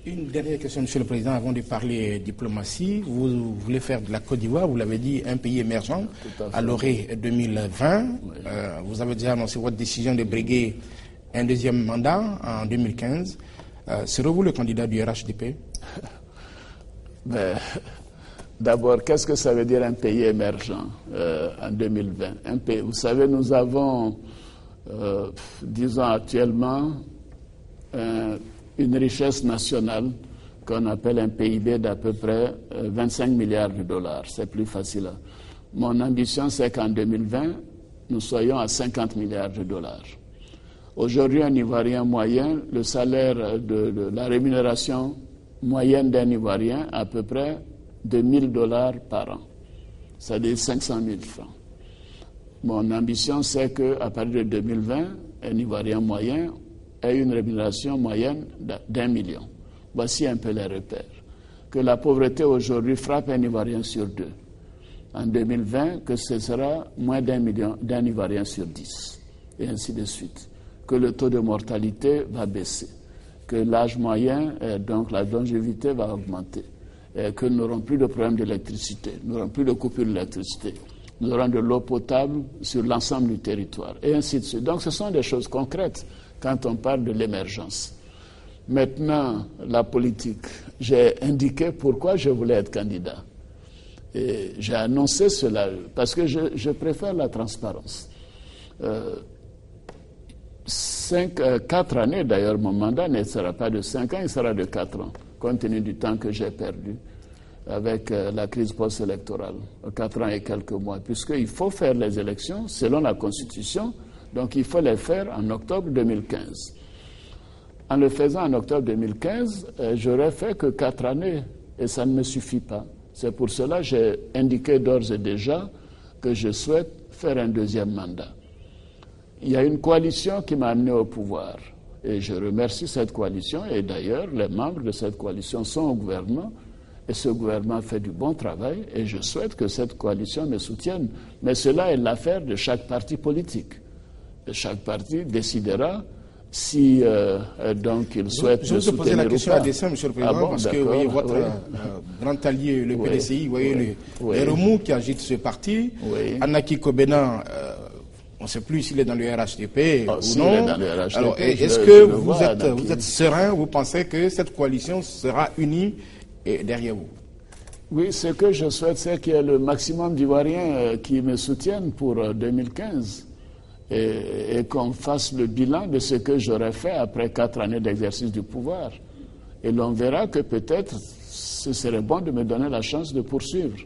Une dernière question, Monsieur le Président, avant de parler diplomatie. Vous voulez faire de la Côte d'Ivoire, vous l'avez dit, un pays émergent à l'orée 2020. Oui. Vous avez déjà annoncé votre décision de briguer un deuxième mandat en 2015. Serez-vous le candidat du RHDP? D'abord, qu'est-ce que ça veut dire un pays émergent en 2020? Un pays, vous savez, nous avons, disons actuellement, une richesse nationale qu'on appelle un PIB d'à peu près 25 milliards de dollars. C'est plus facile. Mon ambition, c'est qu'en 2020, nous soyons à 50 milliards de dollars. Aujourd'hui, un Ivoirien moyen, le salaire de la rémunération moyenne d'un Ivoirien, à peu près de 1000 dollars par an. C'est-à-dire 500 000 francs. Mon ambition, c'est qu'à partir de 2020, un Ivoirien moyen ait une rémunération moyenne d'1 million. Voici un peu les repères. Que la pauvreté aujourd'hui frappe un Ivoirien sur 2. En 2020, que ce sera moins d'un Ivoirien sur 10. Et ainsi de suite. Que le taux de mortalité va baisser. Que l'âge moyen, donc la longévité va augmenter. Que nous n'aurons plus de problème d'électricité, nous n'aurons plus de coupure d'électricité. Nous aurons de l'eau potable sur l'ensemble du territoire. Et ainsi de suite. Donc ce sont des choses concrètes quand on parle de l'émergence. Maintenant, la politique. J'ai indiqué pourquoi je voulais être candidat. Et j'ai annoncé cela parce que je préfère la transparence. 4 années, d'ailleurs, mon mandat ne sera pas de 5 ans, il sera de 4 ans, compte tenu du temps que j'ai perdu avec la crise post-électorale, 4 ans et quelques mois, puisqu'il faut faire les élections selon la Constitution, donc il faut les faire en octobre 2015. En le faisant en octobre 2015, j'aurais fait que 4 années, et ça ne me suffit pas. C'est pour cela que j'ai indiqué d'ores et déjà que je souhaite faire un deuxième mandat. Il y a une coalition qui m'a amené au pouvoir, et je remercie cette coalition, et d'ailleurs, les membres de cette coalition sont au gouvernement, et ce gouvernement fait du bon travail, et je souhaite que cette coalition me soutienne. Mais cela est l'affaire de chaque parti politique. Et chaque parti décidera si donc il souhaite je vous poser la question à dessein, Monsieur le Président, parce que vous voyez votre grand allié, le PDCI, vous voyez les remous qui agitent ce parti. Anaki Kobena, on ne sait plus s'il est dans le RHDP ou non. Alors, est-ce que vous êtes serein, vous pensez que cette coalition sera unie derrière vous? Oui, ce que je souhaite, c'est qu'il y ait le maximum d'Ivoiriens qui me soutiennent pour 2015. Et qu'on fasse le bilan de ce que j'aurais fait après 4 années d'exercice du pouvoir. Et l'on verra que peut-être ce serait bon de me donner la chance de poursuivre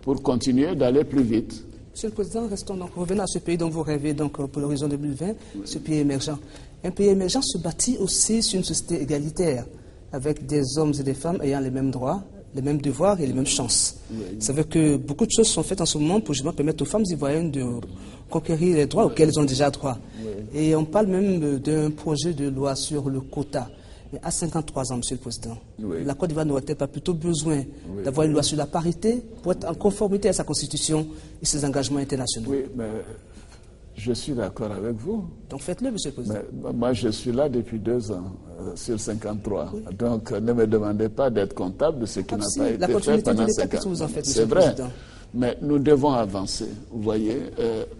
pour continuer d'aller plus vite. Monsieur le Président, revenons à ce pays dont vous rêvez donc, pour l'horizon 2020, ce pays émergent. Un pays émergent se bâtit aussi sur une société égalitaire, avec des hommes et des femmes ayant les mêmes droits, les mêmes devoirs et les mêmes chances. Ça veut dire que beaucoup de choses sont faites en ce moment pour justement permettre aux femmes ivoiriennes de conquérir les droits auxquels elles ont déjà droit. Et on parle même d'un projet de loi sur le quota. Mais à 53 ans, Monsieur le Président, la Côte d'Ivoire n'aurait-elle pas plutôt besoin d'avoir une loi sur la parité pour être en conformité à sa constitution et ses engagements internationaux? Oui, mais je suis d'accord avec vous. Donc faites-le, Monsieur le Président. Mais moi, je suis là depuis 2 ans, sur 53. Donc ne me demandez pas d'être comptable de ce qui n'a pas été fait pendant 5 ans. C'est vrai. Mais nous devons avancer, vous voyez.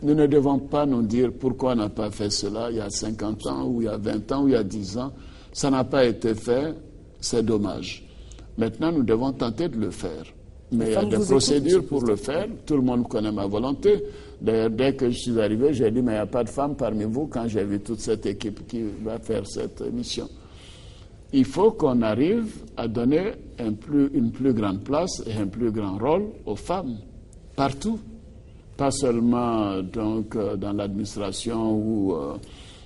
Nous ne devons pas nous dire pourquoi on n'a pas fait cela il y a 50 ans, ou il y a 20 ans, ou il y a 10 ans. Ça n'a pas été fait, c'est dommage. Maintenant, nous devons tenter de le faire. Mais il y a des procédures pour le faire. Tout le monde connaît ma volonté. D'ailleurs, dès que je suis arrivé, j'ai dit, mais il n'y a pas de femmes parmi vous quand j'ai vu toute cette équipe qui va faire cette mission. Il faut qu'on arrive à donner une plus grande place et un plus grand rôle aux femmes. Partout, pas seulement donc, dans l'administration ou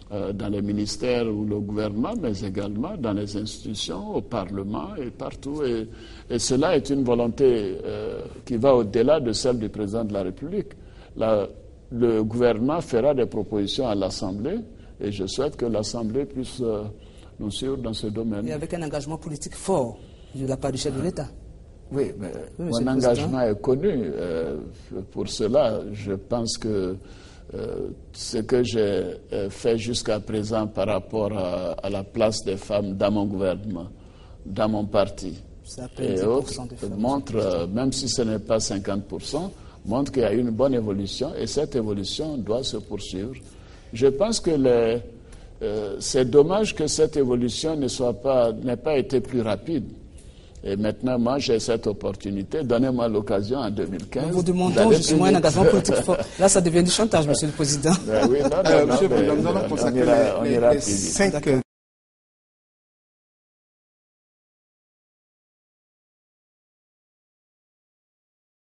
dans les ministères ou le gouvernement, mais également dans les institutions, au Parlement et partout. Et cela est une volonté qui va au-delà de celle du président de la République. Le gouvernement fera des propositions à l'Assemblée et je souhaite que l'Assemblée puisse nous suivre dans ce domaine. Et avec un engagement politique fort de la part du chef de l'État. Oui, mais mon engagement est connu. Pour cela, je pense que ce que j'ai fait jusqu'à présent par rapport à la place des femmes dans mon gouvernement, dans mon parti et autres montrent, même si ce n'est pas 50%, montrent qu'il y a une bonne évolution et cette évolution doit se poursuivre. Je pense que c'est dommage que cette évolution n'ait pas été plus rapide. Et maintenant, moi, j'ai cette opportunité. Donnez-moi l'occasion en 2015. Nous vous demandons justement un engagement politique fort. Là, ça devient du chantage, Monsieur le Président. Ben oui, non, Monsieur, nous allons consacrer les 5